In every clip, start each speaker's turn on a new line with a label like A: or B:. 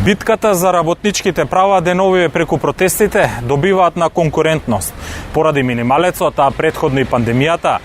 A: Битката за работничките права деновиве преку протестите добиваат на конкурентност. Поради минималецот, а претходно и пандемијата,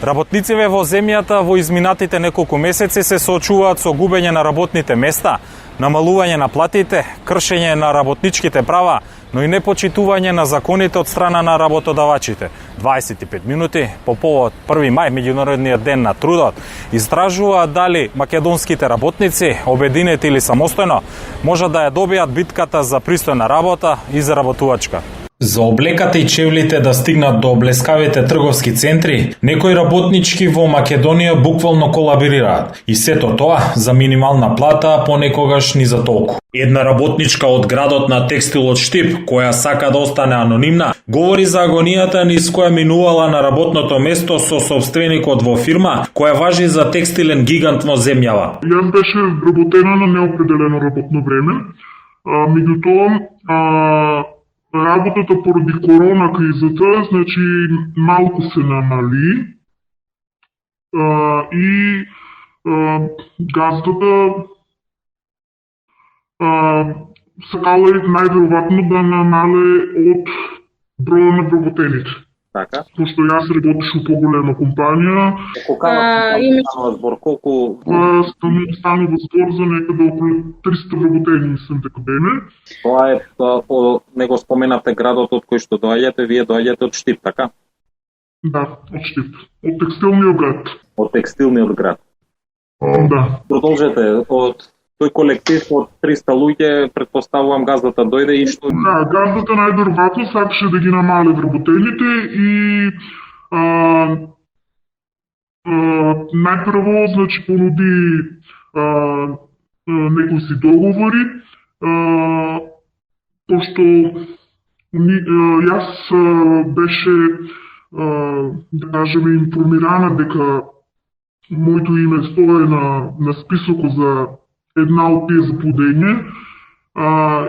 A: работниците во земјата во изминатите неколку месеци се соочуваат со губење на работните места, намалување на платите, кршење на работничките права, но и непочитување на законите од страна на работодавачите. 25 минути по повод 1 мај, меѓународниот ден на трудот, истражуваат дали македонските работници, обединети или самостојно, можат да ја добијат битката за пристојна работа и заработувачка. За облеката и чевлите да стигнат до блескавите трговски центри, некои работнички во Македонија буквално колабирираат. И сето тоа за минимална плата, а понекогаш ни за толку. Една работничка од градот на текстилот Штип, која сака да остане анонимна, говори за агонијата низ која минувала на работното место со собственикот во фирма, која важи за текстилен гигант во земјава.
B: Јас беше вработена на неопределено работно време. Меѓутоа, работата поради корона кризата, значи малку се намали и газдата сакала најверојатно да намале од броја на вработените.
C: Така.
B: Пошто јас работиш у поголема компанија.
C: Колку
B: станува збор за некаде околу 300 вработени, мислам дека беме.
C: Тоа е, него споменавте градот од кој што доаѓате, вие доаѓате од Штип, така?
B: Да, од Штип. Од текстилниот град.
C: Од текстилниот град.
B: Да.
C: Продолжете, од тој колектив од 300 луѓе, предпоставувам газдата дојде и што...
B: Да, газдата најверојатно сакаше да ги намали вработените и најпрво, значи, понуди некои си договори, пошто јас беше, да кажеме, информирана дека моето име стое на списокот за една од тие заблудења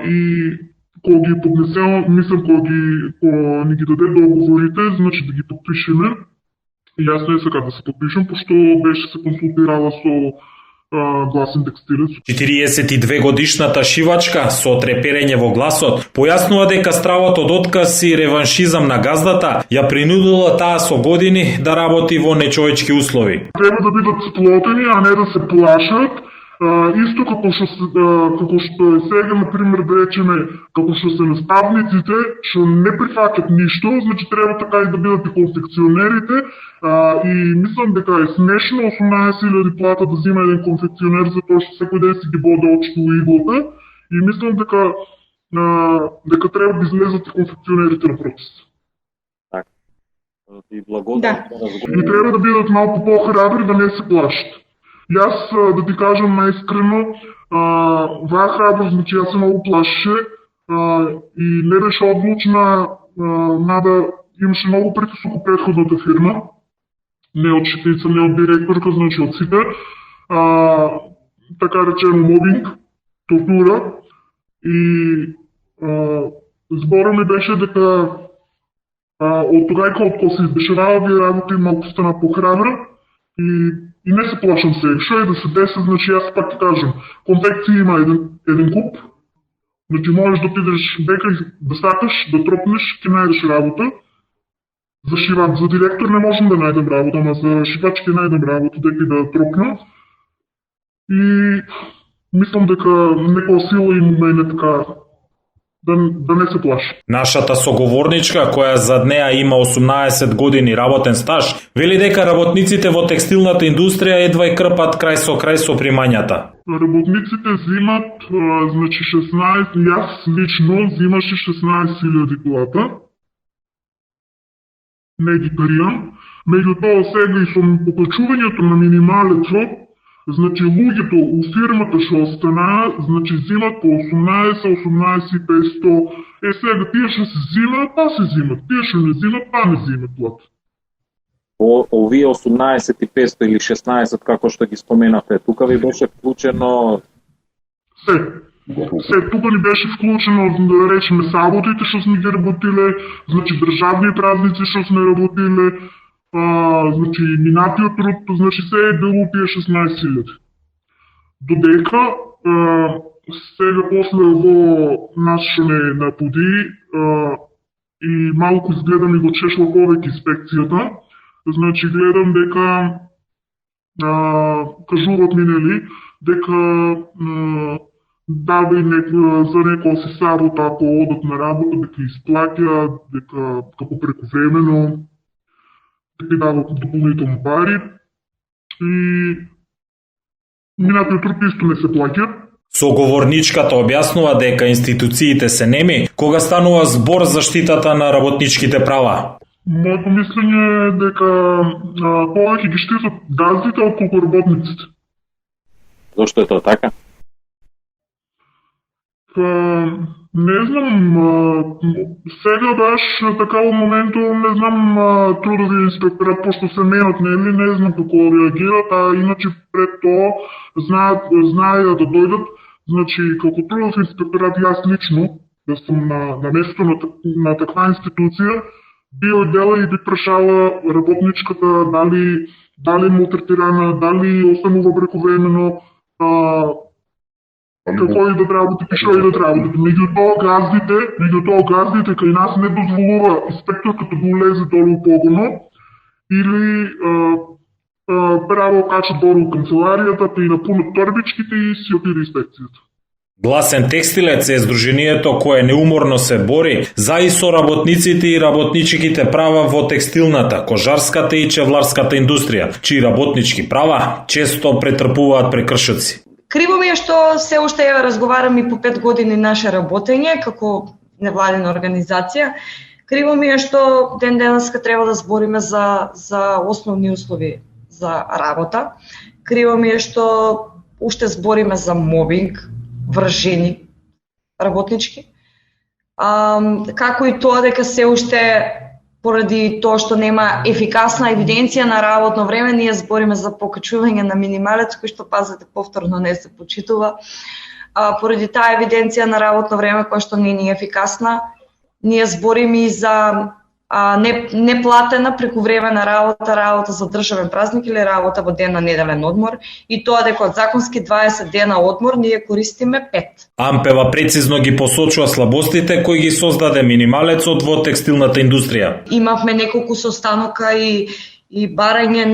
B: и кога ги поднесемо, мислам кога ни ги даде договорите, значи да ги подпишеме. И јас не сакав да се подпишем, пошто беше се консултирала со гласен текстилец.
A: 42 годишната шивачка со треперење во гласот појаснува дека стравот од отказ и реваншизам на газдата ја принудила таа со години да работи во нечовечки услови.
B: Треба да бидат сплотени, а не да се плашат. Исто како што е сега, например, да речеме, како што се наставниците, што не прифаќат ништо, значи треба така и да бидат и конфекционерите. И мислам дека е смешно 18.000 плата да зима еден конфекционер за тоа што секој ден си ги боде очто у иглата. И мислам дека треба да излезат и конфекционерите на протест.
C: Така. И благодарам.
B: И треба да бидат малку по-храбри, да не се плашат. Јас, да ти кажам најискрено, ваа храброст, значи јас се многу плашеше и не беше одлучна, нада имаше многу притисок у претходната фирма, не од шефица, не од директорка, значи од сите, така речено мобинг, тортура и збора ми беше дека од тогајка од кој се издешавава, вие работи малку стана похрабра и не се плашам се. Што е да се деси, значи јас пак ти кажам, конфекција има еден куп, значи можеш да отидеш дека да сакаш, да тропнеш, ќе најдеш работа. За шивач, за директор не можам да најдем работа, ама за шивач ќе најдем работа, дека да тропна. И мислам дека некоја сила им мене така да не се плаши.
A: Нашата соговорничка, која зад неа има 18 години работен стаж, вели дека работниците во текстилната индустрија едва и крпат крај со примањата.
B: Работниците зимат, значи 16, јас лично зимаше 16.000 плата. Не ги паријам. Меѓутоа сега и со покачувањето на минималецот, значи луѓето у фирмата што останаа, значи зимат по 18.500. Сега тие што се зимат, па се зимат. Тие што не зимат, па не зимат плата.
C: Овие 18.500 или 16, како што ги споменавте, тука ви беше вклучено...
B: Се, тука ни беше вклучено, да речеме, саботите што сме ги работиле, значи државни празници што сме работиле, значи минатиот труд, значи се е било тие 16.000. Додека сега после ово нас што не напуди и малку изгледам и го чешла повеќе инспекцијата, значи гледам дека кажуват ми, нели, дека дава и за некоја си сабота ако одат на работа, дека исплаќаат, дека како прековремено, дека дават дополнително пари и минатиот труд исто не се плаќа.
A: Соговорничката објаснува дека институциите се неми кога станува збор за заштитата на работничките права.
B: Моето мислење е дека повеќе ги штитат газдите отколку работниците.
C: Зошто е тоа така?
B: Не знам, сега баш така во моменту не знам трудови инспекторат, пошто се менат, нели, не знам како реагират, а иначе пред тоа знаеја да дојдат, значи како трудов инспекторат јас лично, да сум на место на таква институција, би одела и би прашала работничката дали малтретирана, дали останува прековремено, какво и да работи, што и да работи. Меѓутоа газдите кај нас не дозволува инспекторката да улезе долу у погоно или право кача долу у канцеларијата, па и напунат торбичките и си отиде инспекцијата.
A: Гласен текстилец е здруженијето кое неуморно се бори за и со работниците и работничките права во текстилната, кожарската и чевларската индустрија, чии работнички права често претрпуваат прекршоци.
D: Криво ми е што се уште ја разговарам и по 5 години наше работење како невладина организација. Криво ми е што ден денеска треба да збориме за основни услови за работа. Криво ми е што уште збориме за мобинг врз жени работнички. Како и тоа дека се уште поради тоа што нема ефикасна евиденција на работно време, ние збориме за покачување на минималец, кој што, пазете, повторно не се почитува. Поради таа евиденција на работно време, која што не е ефикасна, ние збориме и за неплатена прековременна работа за државен празник или работа во ден на неделен одмор, и тоа дека од законски 20 дена одмор ние користиме 5.
A: Ампева прецизно ги посочува слабостите кои ги создаде минималецот во текстилната индустрија.
D: Имавме неколку состанока и барање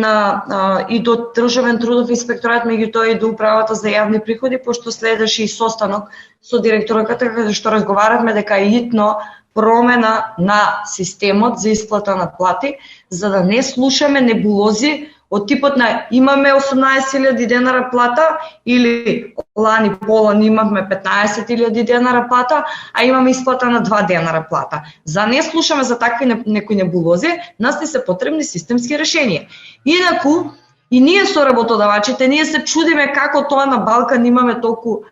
D: и до Државен трудов инспекторат, меѓутоа и до Управата за јавни приходи, пошто следеше и состанок со директорката каде што разговаравме дека е итно промена на системот за исплата на плати, за да не слушаме небулози од типот на имаме 18.000 денара плата или лани полан имавме 15.000 денара плата, а имаме исплата на 2 денара плата. За не слушаме за такви некои небулози, нас не се потребни системски решенија. Инаку, и ние со работодавачите, ние се чудиме како тоа на Балкан имаме толку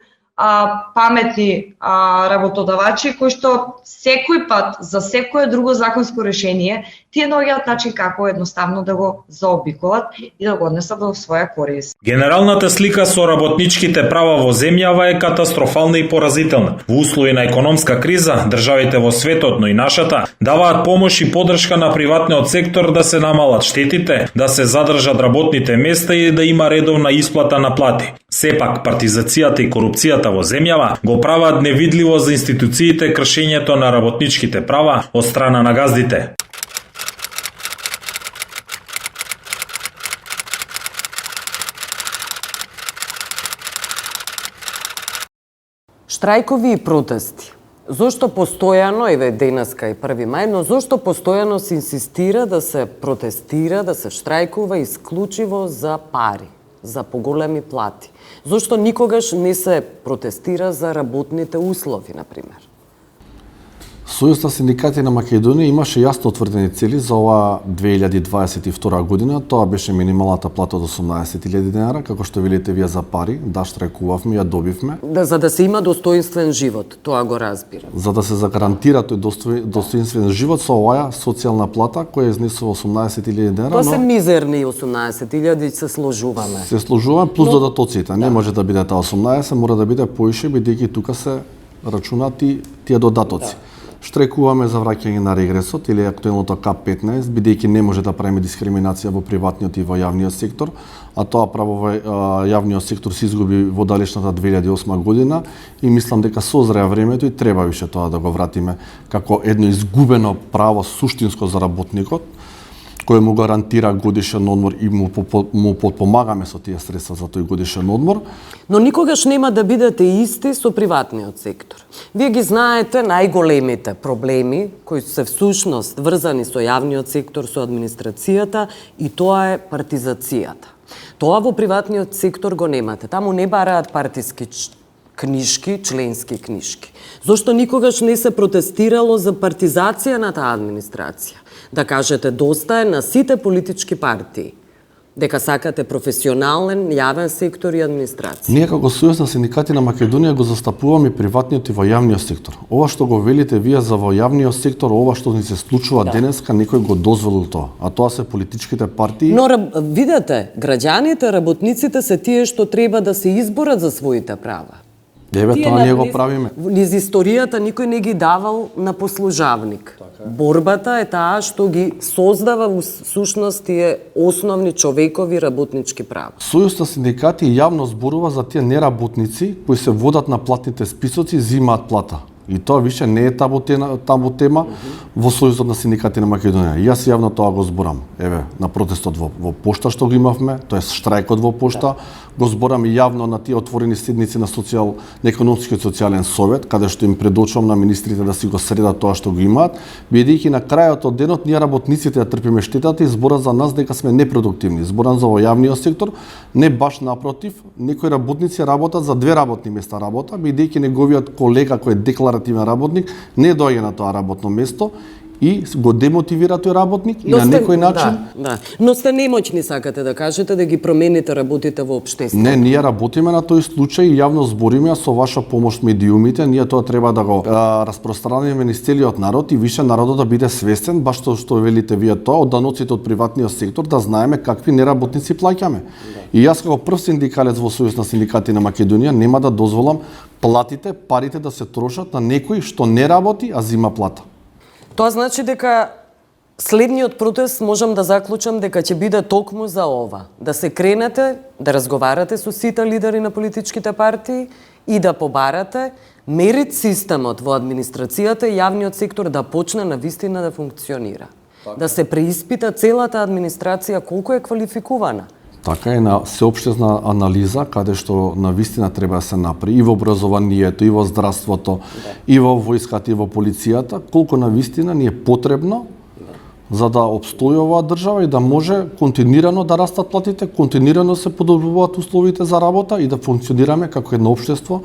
D: паметни работодавачи кои што секој пат за секое друго законско решение тие наоѓаат начин како едноставно да го заобиколат и да го однесат во своја корист.
A: Генералната слика со работничките права во земјава е катастрофална и поразителна. Во услови на економска криза, државите во светот, но и нашата, даваат помош и поддршка на приватниот сектор да се намалат штетите, да се задржат работните места и да има редовна исплата на плати. Сепак, партизацијата и корупцијата во земјава го прават невидливо за институциите кршењето на работничките права од страна на газдите.
E: Штрајкови и протести. Зошто постојано, еве денеска и 1 мај, но зошто постојано се инсистира да се протестира, да се штрајкува исклучиво за пари, за поголеми плати? Зошто никогаш не се протестира за работните услови, например?
F: Сојуз на синдикати на Македонија имаше јасно утврдени цели за ова 2022 година. Тоа беше минималната плата од 18.000 денара, како што велите вие за пари, да штрајкувавме, ја добивме.
E: За да се има достоинствен живот, тоа го разбирам.
F: За да се загарантира тој достоинствен живот со оваа социјална плата која изнесува 18.000 денара.
E: Тоа се мизерни 18.000, се сложуваме.
F: Се сложуваме плюс додатоците. Не може да биде таа 18, мора да биде поише, бидејќи тука се рачунати тие додатоци. Штрекуваме за враќање на регресот или актуелното КАП-15, бидејќи не може да правиме дискриминација во приватниот и во јавниот сектор, а тоа право во јавниот сектор се изгуби во далечната 2008 година и мислам дека созреа времето и треба више тоа да го вратиме како едно изгубено право суштинско за работникот, кој му гарантира годишен одмор и му подпомагаме со тие средства за тој годишен одмор.
E: Но никогаш нема да бидете исти со приватниот сектор. Вие ги знаете најголемите проблеми кои се всушност врзани со јавниот сектор, со администрацијата и тоа е партизацијата. Тоа во приватниот сектор го немате. Таму не бараат партиски книшки, членски книшки. Зошто никогаш не се протестирало за партизација на таа администрација? Да кажете доста е на сите политички партии, дека сакате професионален, јавен сектор и администрација.
F: Ние како Сојуз на синдикати на Македонија го застапуваме приватниот и во јавниот сектор. Ова што го велите вие за во јавниот сектор, ова што ни се случува денеска, никој го дозволил тоа, а тоа се политичките партии.
E: Но видете, граѓаните, работниците се тие што треба да се изборат за своите права.
F: Еве, тоа ние го правиме.
E: Низ историјата никој не ги давал на послужавник. Борбата е таа што ги создава во сушност тие основни човекови работнички права.
F: Сојуз на синдикати јавно зборува за тие неработници кои се водат на платните списоци, земаат плата. И тоа више не е табу тема во Сојузот на синдикати на Македонија. Јас јавно тоа го зборам. Еве, на протестот во пошта што го имавме, тоа е штрајкот во пошта, го зборам и јавно на тие отворени седници на економски и социјален совет, каде што им предочувам на министрите да си го средат тоа што го имаат, бидејќи на крајот од денот ние работниците ја трпиме штетата и зборат за нас дека сме непродуктивни. Зборам за во јавниот сектор, не баш напротив, некои работници работат за 2 работни места работа, бидејќи неговиот колега кој е декларативен работник не доаѓа на тоа работно место и го демотивира тој работник и на некој начин.
E: Да. Но сте немоćни, сакате да кажете, да ги промените работите во општеството.
F: Не, ние работиме на тој случај и јавно збориме, со ваша помош медиумите, ние тоа треба да го распространиме низ целиот народ и више народот да биде свестен, баш што велите вие тоа, од даноците од приватниот сектор, да знаеме какви неработници плаќаме. И јас како прв синдикалец во Сојуз на синдикати на Македонија нема да дозволам платите, парите да се трошат на некој што не работи, а зима плата.
E: Тоа значи дека следниот протест можам да заклучам дека ќе биде токму за ова. Да се кренете, да разговарате со сите лидери на политичките партии и да побарате мерит системот во администрацијата и јавниот сектор да почне на вистина да функционира. Да се преиспита целата администрација колку е квалификувана.
F: Така е, на сеопштесна анализа, каде што на вистина треба да се направи и во образованието, и во здравството, и во војската, и во полицијата, колку на вистина ни е потребно за да обстои оваа држава и да може континуирано да растат платите, континуирано се подобруваат условите за работа и да функционираме како едно општество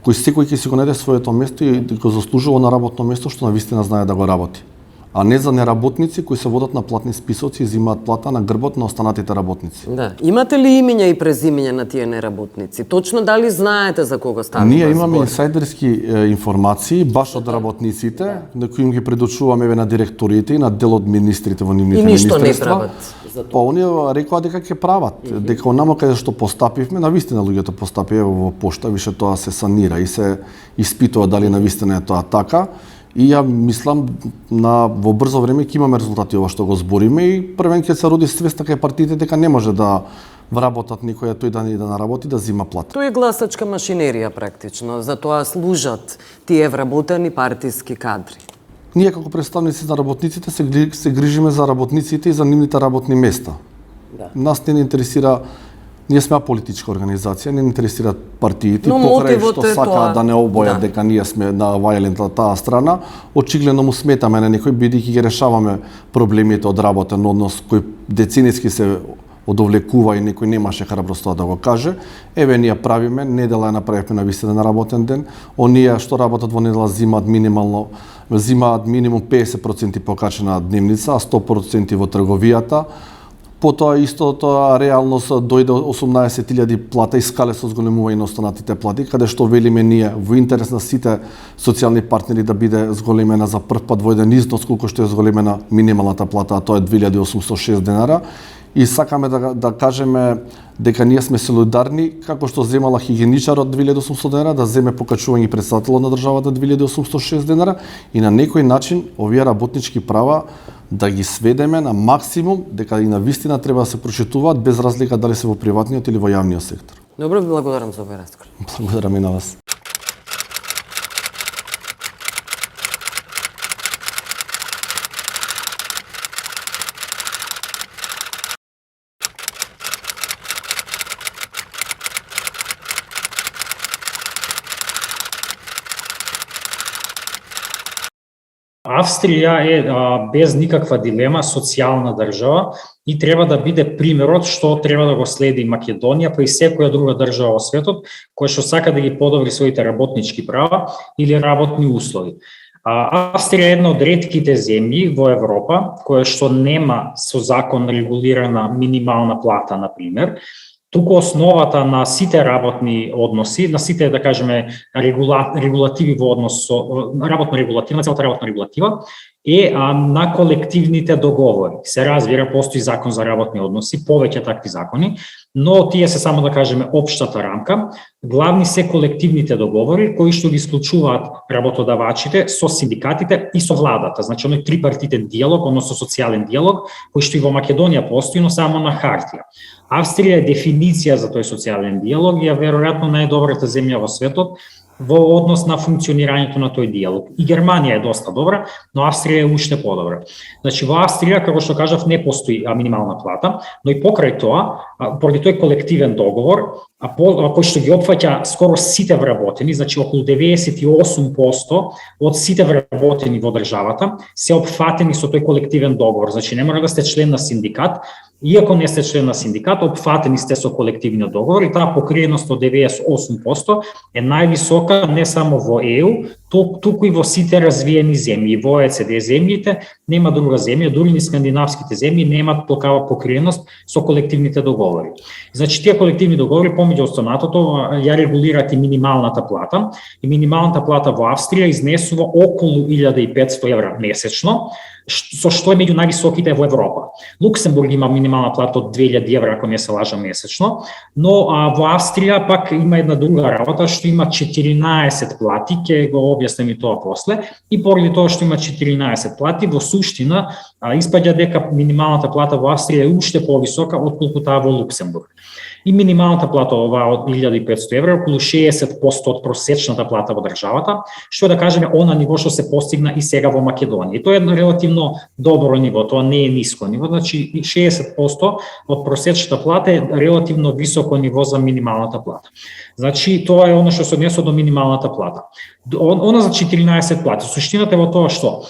F: кој секој ќе си го најде своето место и го заслужува на работно место што на вистина знае да го работи. А не за неработници кои се водат на платни списоци и земаат плата на грбот на останатите работници.
E: Да. Имате ли имиња и презимиња на тие неработници? Точно дали знаете за кого става?
F: Ние имаме инсайдерски информации баш од работниците, на кои им ги предочуваме на директорите и на дел од министрите во нивните министерства.
E: И ништо не прават.
F: Па оние рекоа дека ќе прават, дека онamo каде што постапивме, на вистина луѓето постапија во пошта, више тоа се санира и се испитува дали на вистина е тоа така. И ја мислам во брзо време ќе имаме резултати ова што го збориме и првен ќе се роди свеста кај партиите дека не може да вработат никој тој да не да наработи да зима плата.
E: Тоа е гласачка машинерија практично, за тоа служат тие вработени партиски кадри.
F: Ние како представници на работниците се грижиме за работниците и за нивните работни места.
E: Да.
F: Нас не интересира. Ние сме политичка организација, не интересираат партиите,
E: но
F: покрај што сакаат
E: тоа...
F: да не обојат дека ние сме на вајлената таа страна, очигледно му сметаме на некој бидејќи ги решаваме проблемите од работен однос кој деценијски се одовлекува и некој немаше храброст да го каже. Еве ние правиме, недела ја направивме на вистина на работен ден. Оние што работат во недела зимаат минимум 50% покачена дневница, а 100% во трговијата. Потоа исто тоа реалност дојде 18.000 плата и скале со зголемување на останатите плати, каде што велиме ние во интерес на сите социјални партнери да биде зголемена за прв пат во еден износ колку што е зголемена минималната плата, а тоа е 2806 денара. и сакаме да кажеме дека ние сме солидарни, како што земала хигиеничарот 2800 денара, да земе покачување председателот на државата 2806 денара и на некој начин овие работнички права да ги сведеме на максимум, дека и на вистина треба да се прочитуваат без разлика дали се во приватниот или во јавниот сектор.
E: Добро, благодарам за овој разговор.
F: Благодарам и на вас.
G: Австрија е без никаква дилема социјална држава и треба да биде примерот што треба да го следи Македонија, па и секоја друга држава во светот која што сака да ги подобри своите работнички права или работни услови. Австрија е една од ретките земји во Европа која што нема со закон регулирана минимална плата, на пример. Туку основата на сите работни односи, на сите, да кажеме, регулативи во однос со работна регулатива, целата работна регулатива е на колективните договори. Се разбира, постои закон за работни односи, повеќе такви закони, но тие се само, да кажеме, општата рамка. Главни се колективните договори кои што ги исклучуваат работодавачите со синдикатите и со владата. Значи, оној трипартитен диалог, односно социјален диалог, кој што и во Македонија постои, но само на хартија. Австрија е дефиниција за тој социјален диалог и е веројатно најдобрата земја во светот во однос на функционирањето на тој диалог. И Германија е доста добра, но Австрија е уште подобра. Значи, во Австрија, како што кажав, не постои минимална плата, но и покрај тоа, поради тој колективен договор, кој што ги опфаќа скоро сите вработени, значи околу 98% од сите вработени во државата се опфатени со тој колективен договор. Значи, не мора да сте член на синдикат, иако не сте член на синдикат, опфатени сте со колективниот договор и таа покриеност од 98% е највисока не само во ЕУ, туку и во сите развиени земји. Во ОЕЦД земјите нема друга земја, дури и скандинавските земји немаат такава покриеност со колективните договори. Значи, тие колективни договори, помеѓу останатото, ја регулираат и минималната плата. И минималната плата во Австрија изнесува околу 1500 евра месечно, со што е меѓу највисоките во Европа. Луксембург има минимална плата од 2000 евра, ако не се лажам, месечно, но во Австрија пак има една друга работа, што има 14 плати, ќе го објаснам и тоа после, и поради тоа што има 14 плати, во суштина испаѓа дека минималната плата во Австрија е уште повисока отколку таа во Луксембург. И минималната плата оваа од 1500 евра, околу 60% од просечната плата во државата, што да кажеме она ниво што се постигна и сега во Македонија. И тоа е едно релативно добро ниво, тоа не е ниско ниво, значи 60% од просечната плата е релативно високо ниво за минималната плата. Значи тоа е она што се однесува до минималната плата. Она за 14 плати. Суштината е во тоа што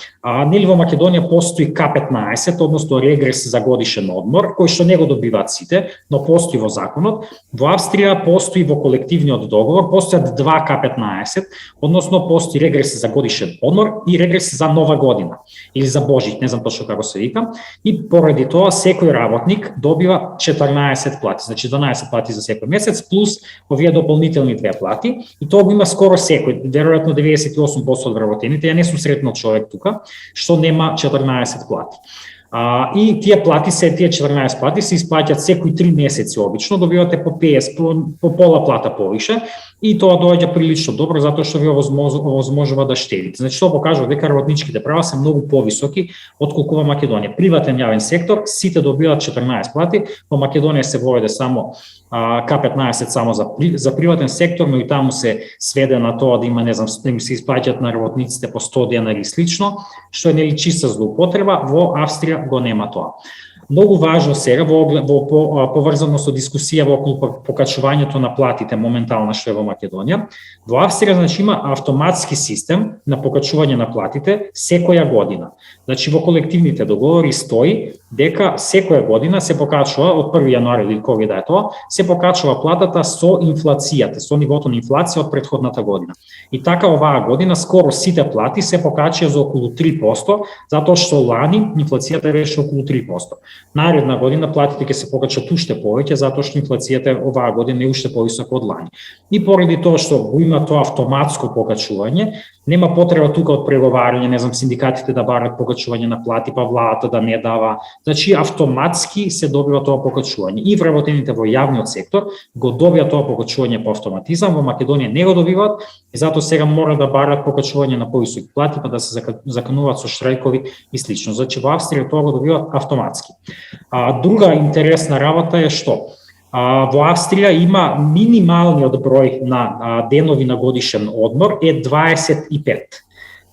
G: нели во Македонија постои К15, односно регрес за годишен одмор, кој што не го добиваат сите, но постои во законот. Во Австрија постои во колективниот договор, постојат два К15, односно постои регрес за годишен одмор и регрес за нова година или за Божик, не знам точно како се вика. И поради тоа секој работник добива 14 плати, значи 12 плати за секој месец плюс овие дополнителни две плати, и тоа го има скоро секој, веројатно 98% од вработените. Ја не сум сретнал човек тука што нема 14 плати. И тие 14 плати се исплаќаат секои 3 месеци обично, добивате по 50, по пола плата повише, и тоа доаѓа прилично добро затоа што ви овозможува да штедите. Значи, тоа покажува дека работничките права се многу повисоки отколку во Македонија. Приватен јавен сектор сите добиваат 14 плати, во Македонија се воведе само К15 само за приватен сектор, но и таму се сведе на тоа да има, не знам, да им се исплаќаат на работниците по 100 денари и слично, што е нели чиста злоупотреба. Во Австрија го нема тоа. Многу важно сега во поврзано со дискусија во околу покачувањето на платите моментално што е во Македонија. Во Австрија значи има автоматски систем на покачување на платите секоја година. Значи во колективните договори стои дека секоја година се покачува од 1 јануари или кога да е тоа, се покачува платата со инфлацијата, со нивото на инфлација од претходната година. И така оваа година скоро сите плати се покачија за околу 3%, затоа што лани инфлацијата беше околу 3%. Наредна година платите ќе се покачат уште повеќе затоа што инфлацијата оваа година е уште повисока од лани. И поради тоа што го има тоа автоматско покачување, Нема потреба тука од преговарање, не знам, синдикатите да барат покачување на плати, па владата да не дава. Значи, автоматски се добива тоа покачување. И вработените во јавниот сектор го добија тоа покачување по автоматизам, во Македонија не го добиваат, и затоа сега мора да барат покачување на повисоки плати, па да се закануваат со штрајкови и слично. Значи, во Австрија тоа го добиваат автоматски. Друга интересна работа е што? Во Австрија има минималниот број на денови на годишен одмор е 25.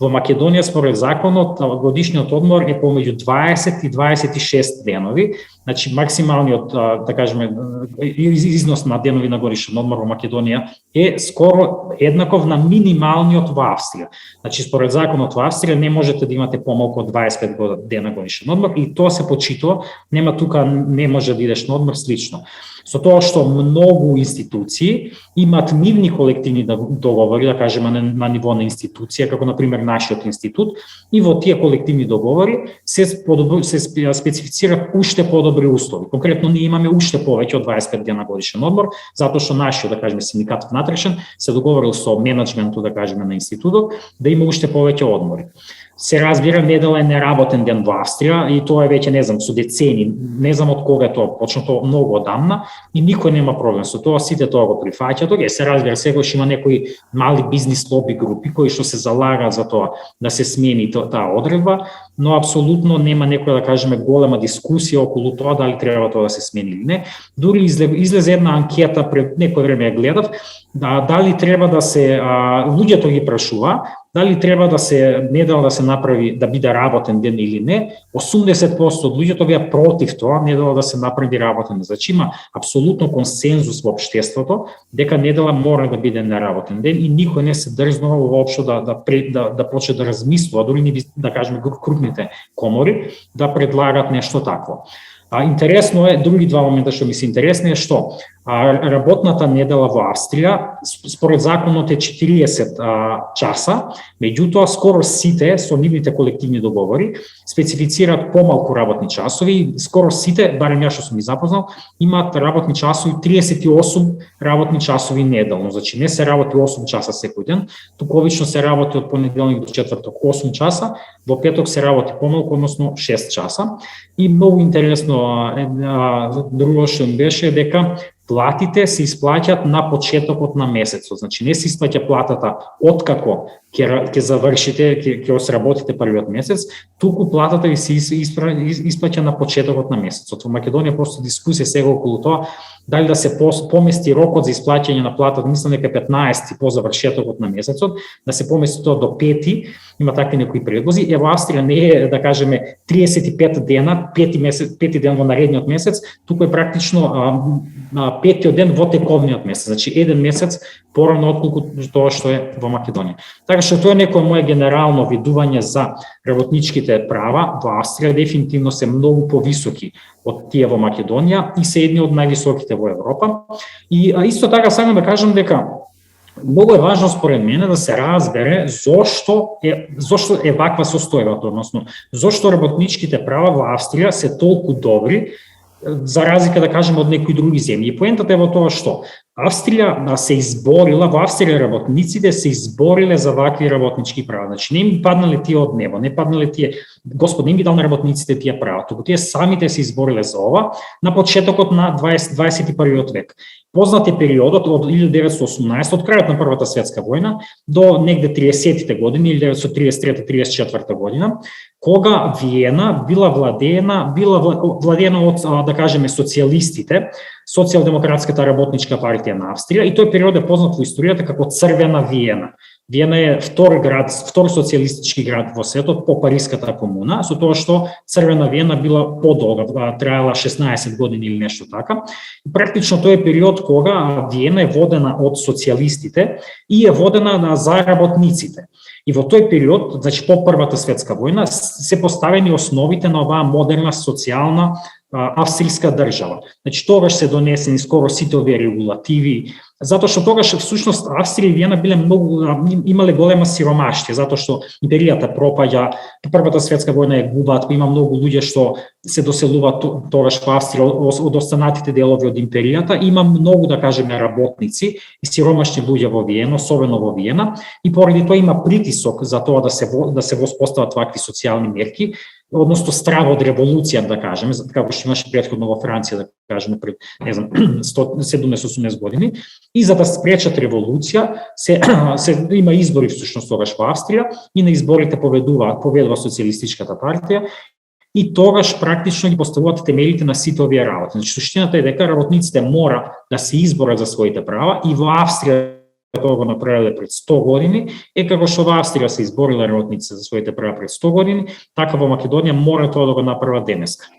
G: Во Македонија според законот годишниот одмор е помеѓу 20 и 26 денови, значи максималниот, да кажеме, износ на денови на годишен одмор во Македонија е скоро еднаков на минималниот во Австрија. Значи според законот во Австрија не можете да имате помалку од 25 дена годишен одмор и тоа се почитува, нема тука не може да идеш на одмор слично. Со тоа што многу институции имаат нивни колективни договори, да кажеме на ниво на институција, како на пример нашиот институт, и во тие колективни договори се специфицираат уште подобри услови. Конкретно ние имаме уште повеќе од 25 дена годишен одмор, затоа што нашиот, да кажеме, синдикат внатрешен се договорил со менеджментот, да кажеме, на институтот да има уште повеќе одмори. Се разбира, недела е неработен ден во Австрија и тоа е веќе, не знам, со децени, не знам од кога е тоа, почнато многу одамна и никој нема проблем со тоа, сите тоа го прифаќаат. Се разбира, секогаш има некои мали бизнис лоби групи кои што се залагаат за тоа да се смени таа одредба, но апсолутно нема некоја, да кажеме, голема дискусија околу тоа дали треба тоа да се смени или не. Дури излезе една анкета пред некој време ја гледав, дали треба да се луѓето ги прашува дали треба да се недела да се направи да биде работен ден или не. 80% од луѓето беа против тоа недела да се направи работен ден. Значи има апсолутно консензус во општеството дека недела мора да биде неработен ден и никој не се дрзнува воопшто да почне да размислува, дури да кажеме крупните комори да предлагат нешто такво. Интересно е, други два момента што ми се интересни е што работната недела во Австрија според законот е 40 часа, меѓутоа скоро сите со нивните колективни договори специфицираат помалку работни часови, скоро сите, барем ја што сум ги запознал, имаат работни часови 38 работни часови неделно, значи не се работи 8 часа секој ден, туку обично се работи од понеделник до четврток 8 часа, во петок се работи помалку, односно 6 часа. И многу интересно друго што ми беше дека платите се исплаќаат на почетокот на месецот. Значи не се исплаќа платата откако ќе завршите, ќе сработите првиот месец, туку платата ви се исплаќа на почетокот на месецот. Во Македонија просто дискусија сега околу тоа дали да се помести рокот за исплаќање на платата, мислам дека 15 по завршетокот на месецот, да се помести тоа до 5, има такви некои предлози. Ево Австрија не е, да кажеме, 35 дена, 5 ден во наредниот месец, туку е практично 5-тиот ден во тековниот месец, значи еден месец порано отколку тоа што е во Македонија. Така што тоа е некое мое генерално видување за работничките права во Австрија, дефинитивно се многу повисоки од тие во Македонија и се едни од највисоките во Европа. И исто така сакам да кажам дека многу е важно според мене да се разбере зошто е ваква состојбата, односно зошто работничките права во Австрија се толку добри за разлика, да кажеме, од некои други земји. И поентата е во тоа што Австрија се изборила, во Австрија работниците се избориле за вакви работнички права. Значи не им паднале тие од небо, не паднале тие, Господ не им ги дал на работниците тие права, туку тие самите се избориле за ова на почетокот на 21 век. Познат е периодот од 1918, од крајот на Првата светска војна до негде 30-тите години, 1933-34 година, кога Виена била владеена од, да кажеме, социјалистите, Социјалдемократската работничка партија на Австрија, и тој период е познат во историјата како Црвена Виена. Виена е втор социјалистички град во светот по Париската комуна, со тоа што Црвена Виена била подолга, траела 16 години или нешто така. И практично тој е период кога Виена е водена од социјалистите и е водена за работниците. И во тој период, значи по Првата светска војна, се поставени основите на оваа модерна социјална австрийска држава. Значи тогаш се донесени скоро сите овие регулативи, Затоа што тогаш всушност Австрија и Виена биле многу имале голема сиромаштие, затоа што империјата пропаѓа, Првата светска војна е губат, има многу луѓе што се доселуваат тогаш во Австрија од останатите делови од империјата, има многу, да кажеме, работници и сиромашни луѓе во Виена, особено во Виена, и поради тоа има притисок за тоа да се воспостават вакви социјални мерки, односно страв од револуција, да кажеме, како што имаше претходно во Франција, да кажеме, пред, не знам, 70-80 години, и за да спречат револуција, има избори всушност тогаш во Австрија, и на изборите победува социјалистичката партија, и тогаш практично ги поставуваат темелите на сите овие работи. Значи, суштината е дека работниците мора да се изборат за своите права, и во Австрија тоа го направиле пред 100 години, како што во Австрија се изборила работниците за своите права пред 100 години, така во Македонија мора тоа да го направат денеска.